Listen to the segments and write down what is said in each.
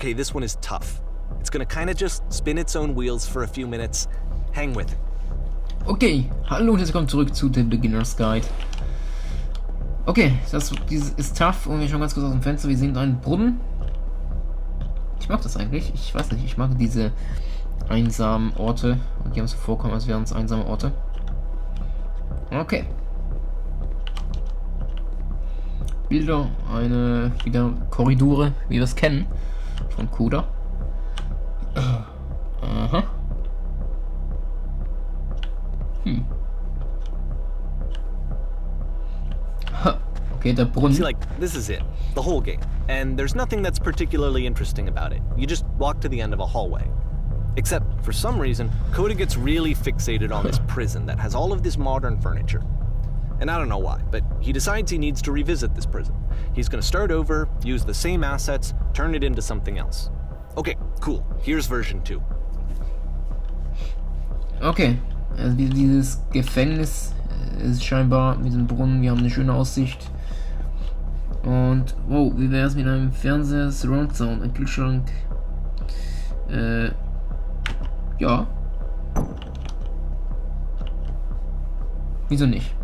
Okay, this one is tough. It's gonna kind of just spin its own wheels for a few minutes. Hang with it. Okay, hallo und herzlich willkommen zurück zu The Beginner's Guide. Okay, dieses ist tough und wir schauen ganz kurz aus dem Fenster. Wir sehen einen Brunnen. Ich mag das eigentlich. Ich weiß nicht, ich mag diese einsamen Orte. Und die haben so vorkommen, als wären es einsame Orte. Okay. Bilder, wieder Korridore, wie wir es kennen, von Coda. Aha. Okay, der Brunnen. See, like, this is it, the whole game. And there's nothing that's particularly interesting about it. You just walk to the end of a hallway. Except, for some reason, Coda gets really fixated on this prison that has all of this modern furniture. And I don't know why, but he decides he needs to revisit this prison. He's gonna start over, use the same assets, turn it into something else. Okay, cool. Here's version 2. Okay, also dieses Gefängnis ist scheinbar mit dem Brunnen. Wir haben eine schöne Aussicht. Und, wow, wie wäre es mit einem Fernseher, Surround Sound, ein Kühlschrank? Ja. Wieso nicht?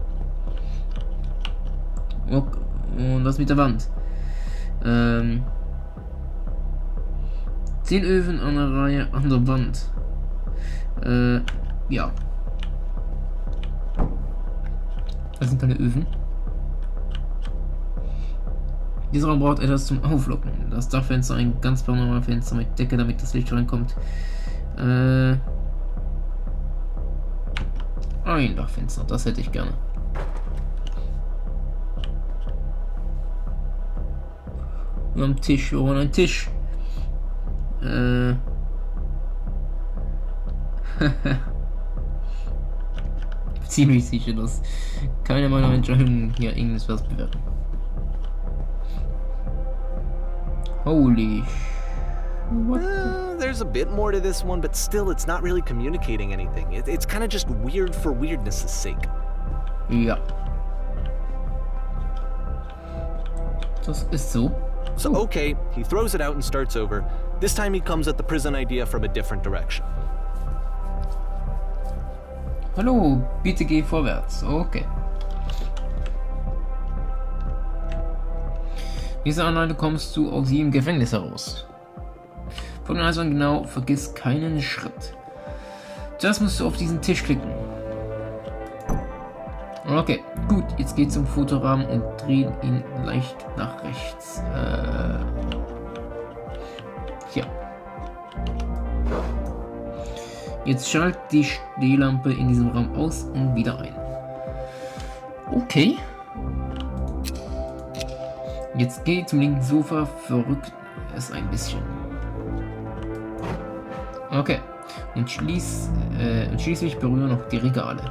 Okay. Und was mit der Wand? 10 Öfen an der Reihe an der Wand. Ja. Das sind keine Öfen. Dieser Raum braucht etwas zum Auflocken. Das Dachfenster, ein ganz normales Fenster mit Decke, damit das Licht reinkommt. Ein Dachfenster, das hätte ich gerne. Und am Tisch, wir wollen einen Tisch. Ziemlich sicher, dass keine meiner Entscheidungen hier irgendwas bewirken. Holy what? There's a bit more to this one, but still, it's not really communicating anything. It's kind of just weird for weirdness' sake. Ja. Das ist so. So, okay, he throws it out and starts over. This time he comes at the prison idea from a different direction. Hallo, bitte geh vorwärts. Okay. Diese Anleitung kommst du aus jedem Gefängnis heraus. Von den Anweisungen genau, vergiss keinen Schritt. Zuerst musst du auf diesen Tisch klicken. Okay, gut, jetzt geht's zum Fotorahmen und drehen ihn leicht nach rechts. Hier. Jetzt schalt die Stehlampe in diesem Raum aus und wieder ein. Okay. Jetzt geh zum linken Sofa, verrückt es ein bisschen. Okay. Und schließlich berühre noch die Regale.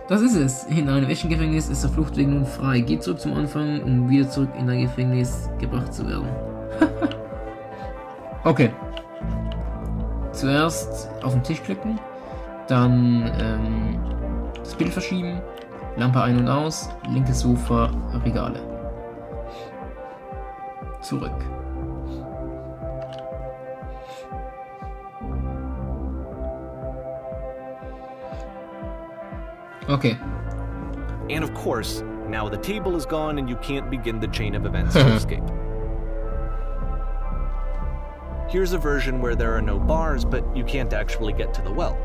Das ist es. In einem echten Gefängnis ist der Fluchtweg nun frei. Geh zurück zum Anfang, um wieder zurück in dein Gefängnis gebracht zu werden. Okay. Zuerst auf den Tisch klicken, dann das Bild verschieben, Lampe ein und aus, linkes Sofa, Regale. Zurück. Okay. And of course, now the table is gone and you can't begin the chain of events to escape. Here's a version where there are no bars, but you can't actually get to the well.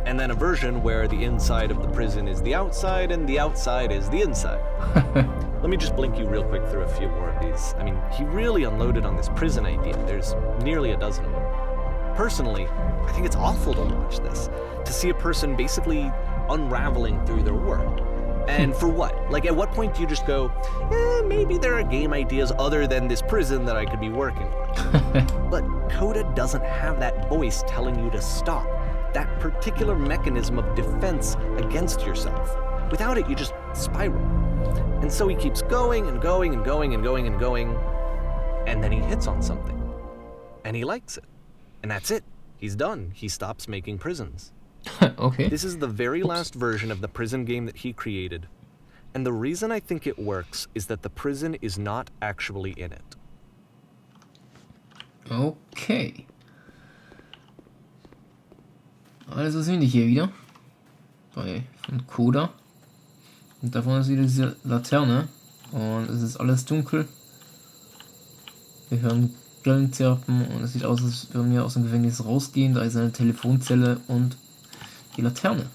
And then a version where the inside of the prison is the outside and the outside is the inside. Let me just blink you real quick through a few more of these. I mean, he really unloaded on this prison idea. There's nearly a dozen of them. Personally, I think it's awful to watch this. To see a person basically unraveling through their work. And for what? Like, at what point do you just go, maybe there are game ideas other than this prison that I could be working on? But Coda doesn't have that voice telling you to stop. That particular mechanism of defense against yourself. Without it, you just spiral. And so he keeps going and going and going and going and going. And then he hits on something. And he likes it. And that's it. He's done. He stops making prisons. Okay. This is the very last version of the prison game that he created. And the reason I think it works is that the prison is not actually in it. Okay. Also sind wir hier wieder. Von Coda. Und da vorne ist wieder diese Laterne. Und es ist alles dunkel. Wir hören Grillenzirpen und es sieht aus, als würden wir aus dem Gefängnis rausgehen. Da ist eine Telefonzelle und die Laterne.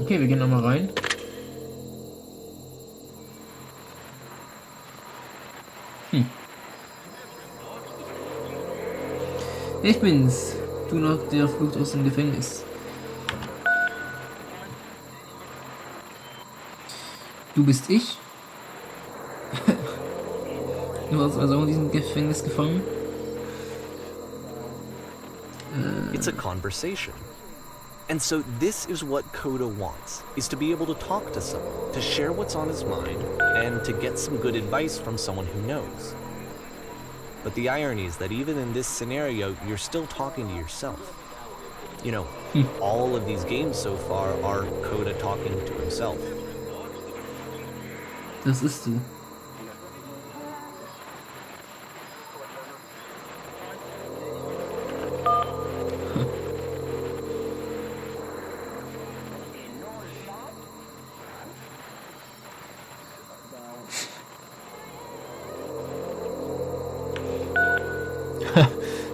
Okay, wir gehen nochmal rein. Ich bin's, du nach der Flucht aus dem Gefängnis. Du bist ich? Du warst also auch in diesem Gefängnis gefangen? It's a conversation. And so this is what Coda wants, is to be able to talk to someone, to share what's on his mind, and to get some good advice from someone who knows. But the irony is that even in this scenario, you're still talking to yourself. You know, all of these games so far are Coda talking to himself. Das ist du.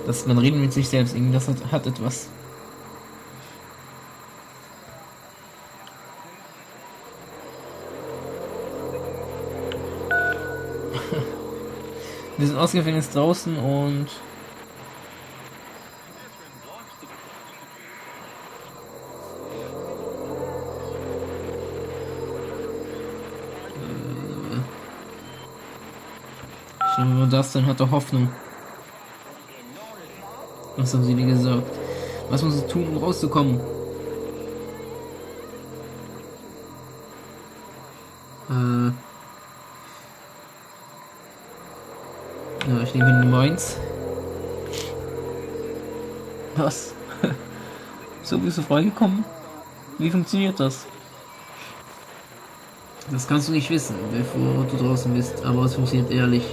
Dass man reden mit sich selbst, irgendwie das hat etwas. Wir sind aus dem Gefängnis draußen und wenn man das dann hat er Hoffnung. Was haben sie dir gesagt? Was muss ich tun, um rauszukommen? Ja, ich nehme Nummer 1. Was? So bist du freigekommen? Wie funktioniert das? Das kannst du nicht wissen, bevor du draußen bist, aber es funktioniert ehrlich.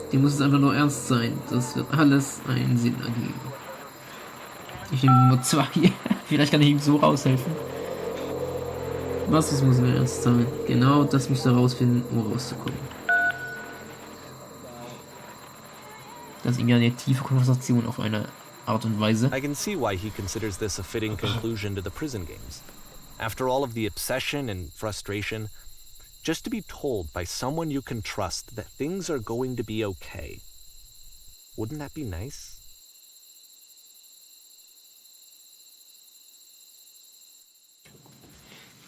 Dir muss es einfach nur ernst sein. Das wird alles einen Sinn ergeben. Ich nehme Nummer 2. Vielleicht kann ich ihm so raushelfen. Was, das muss mir ernst sein. Genau das musst du herausfinden, um rauszukommen. Das ist irgendwie eine tiefe Konversation auf eine Art und Weise. I can see why he considers this a fitting conclusion to the prison games. After all of the obsession and frustration, just to be told by someone you can trust that things are going to be okay. Wouldn't that be nice?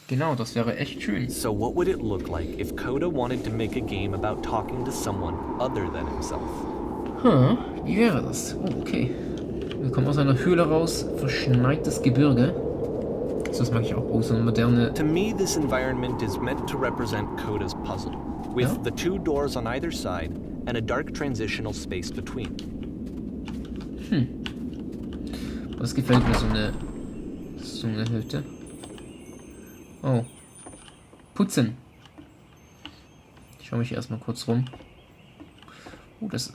Genau, das wäre echt schön. So what would it look like if Coda wanted to make a game about talking to someone other than himself? Wie wäre das? Oh, okay. Wir kommen aus einer Höhle raus, verschneites Gebirge. Das mag ich auch. Oh, so eine moderne... To me, this environment is meant to represent Coda's puzzle, with the two doors on either side and a dark transitional space between. Das gefällt mir, so eine Hütte. Oh. Putzen. Ich schaue mich erstmal kurz rum. Oh, das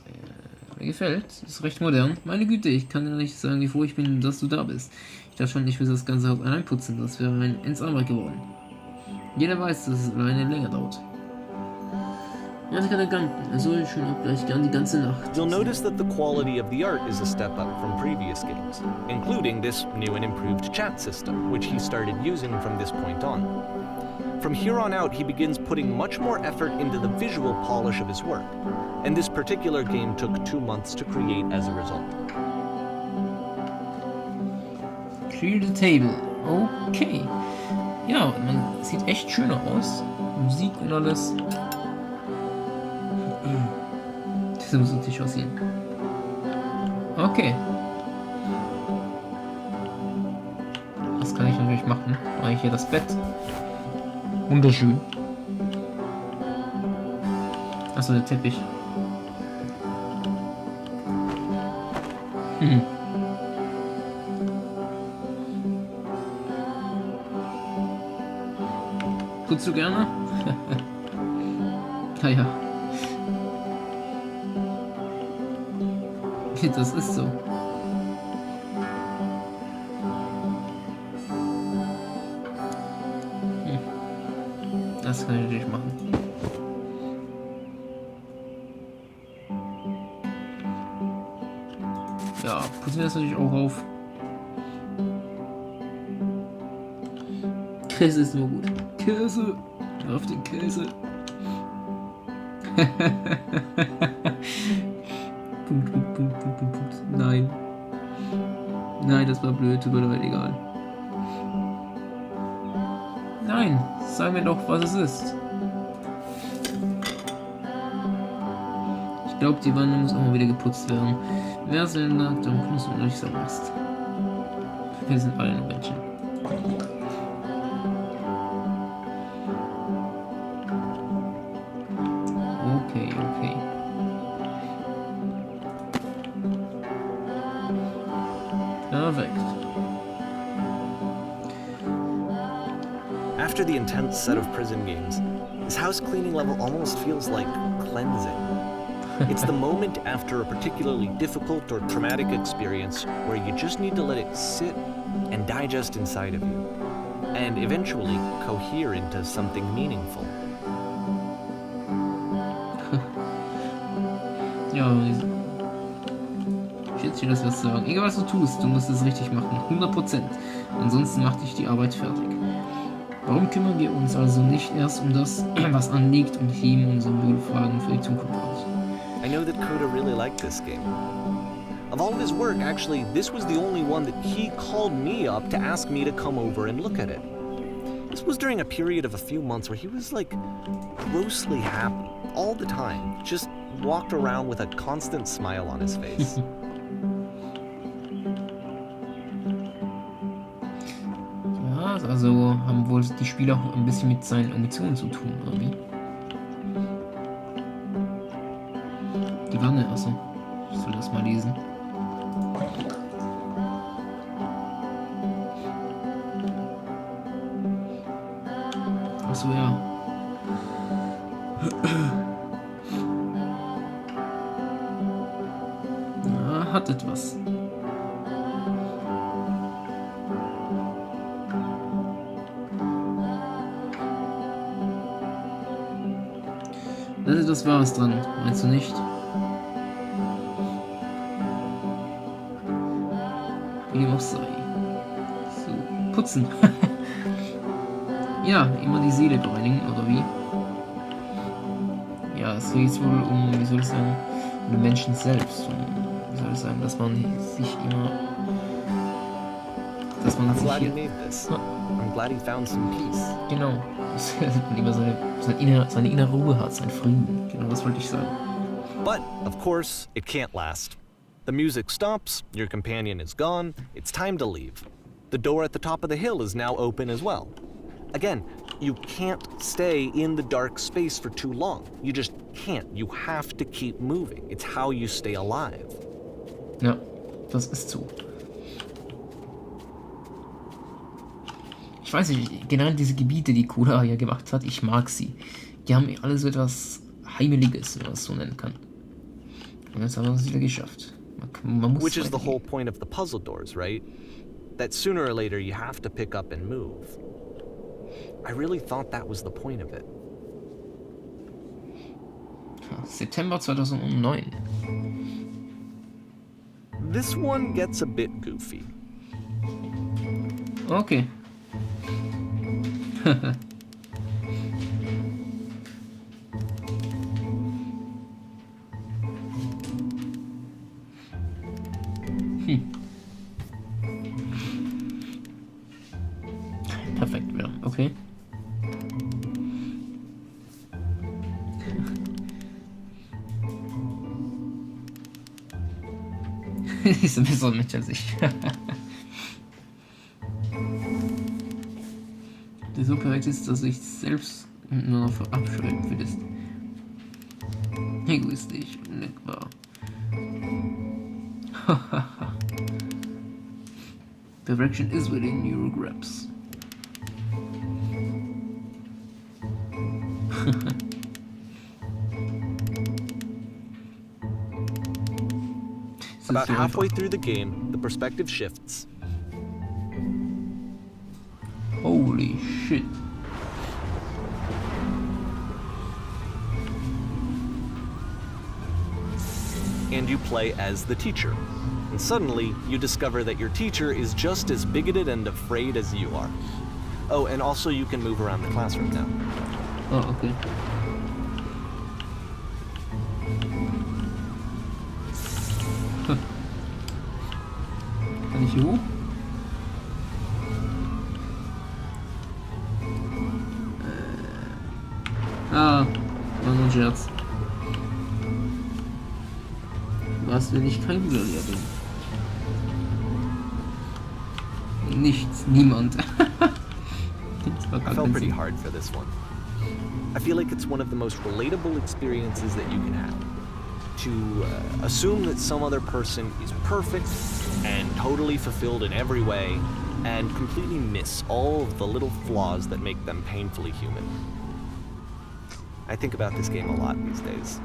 mir gefällt. Das ist recht modern. Meine Güte, ich kann dir nicht sagen, wie froh ich bin, dass du da bist. Ich dachte schon, ich will das ganze Haus allein putzen. Das wäre ein Endarbeit geworden. Jeder weiß, dass es alleine länger dauert. Ja, ich kann ergangen. Er soll schon auch gleich gern die ganze Nacht. You'll notice that the quality of the art is a step up from previous games, including this new and improved chat system, which he started using from this point on. From here on out, he begins putting much more effort into the visual polish of his work, and this particular game took 2 months to create as a result. Clear the table. Okay. Ja, man sieht echt schöner aus. Musik und alles. Das muss natürlich aussehen. Okay. Was kann ich natürlich machen? Mache ich hier das Bett. Wunderschön. Achso, der Teppich. Putzt du gerne? Ja. Das ist so. Das kann ich natürlich machen. Ja, putzen wir das natürlich auch auf. Käse ist nur gut. Käse! Auf den Käse! Punkt. Nein. Nein, das war blöd, tut mir leid, egal. Nein, sag mir doch, was es ist. Ich glaube, die Wanne muss auch mal wieder geputzt werden. Wer es denn sagt, dann kommst du nicht so Mist. Wir sind alle nur Menschen. Okay. Perfekt. After the intense set of prison games, this house cleaning level almost feels like cleansing. It's the moment after a particularly difficult or traumatic experience where you just need to let it sit and digest inside of you, and eventually cohere into something meaningful. Ja, ich hätte dir das was sagen. Egal was du tust, du musst es richtig machen. 100%. Ansonsten macht dich die Arbeit fertig. Warum kümmern wir uns also nicht erst um das, was anliegt, und heben unsere Wohlfragen für die Zukunft aus? I know that Coda really liked this game. Of all of his work, actually, this was the only one that he called me up to ask me to come over and look at it. This was during a period of a few months where he was like grossly happy all the time, just walked around with a constant smile on his face. Ja, also haben wohl die Spieler auch ein bisschen mit seinen Emotionen zu tun, oder wie? Die Wanne, achso. Ich soll das mal lesen. Achso, ja. Ja, hat etwas. Da ist etwas Wahres dran, meinst du nicht? Wie dem auch sei. So, putzen. Ja, immer die Seele bereinigen, oder wie? Ja, es geht wohl um, wie soll ich sagen, um den Menschen selbst. Wie soll ich sagen, dass man sich immer... Dass man I'm sich glad he hier... made this. I'm glad he found some peace. Genau. Dass man immer seine innere Ruhe hat, seinen Frieden. Genau, das wollte ich sagen. But, of course, it can't last. The music stops, your companion is gone, it's time to leave. The door at the top of the hill is now open as well. Again, you can't stay in the dark space for too long. You just can't. You have to keep moving. It's how you stay alive. Ja, das ist so. Ich weiß nicht, generell diese Gebiete, die Coda ja gemacht hat, ich mag sie. Die haben alle so etwas Heimeliges, wenn man es so nennen kann. Und jetzt haben wir es wieder geschafft. Man muss Which is the whole point of the puzzle doors, right? That sooner or later you have to pick up and move. I really thought that was the point of it. September 2009. This one gets a bit goofy. Okay. Perfekt, ja, okay. Ist ein bisschen Mensch als ich. Der so perfekt ist, dass ich selbst nur noch verabscheuen würdest. Egoistisch, nicht wahr? Perfection is within your grasp. About so halfway einfach. through the game, the perspective shifts. Holy shit. And you play as the teacher. And suddenly, you discover that your teacher is just as bigoted and afraid as you are. Oh, and also you can move around the classroom now. Oh, okay. Kann ich hier hoch? War nur ein Scherz. Was, wenn ich kein Gladiator bin? Nichts, niemand. I felt pretty hard for this one. I feel like it's one of the most relatable experiences that you can have. To assume that some other person is perfect and totally fulfilled in every way, and completely miss all of the little flaws that make them painfully human. I think about this game a lot these days.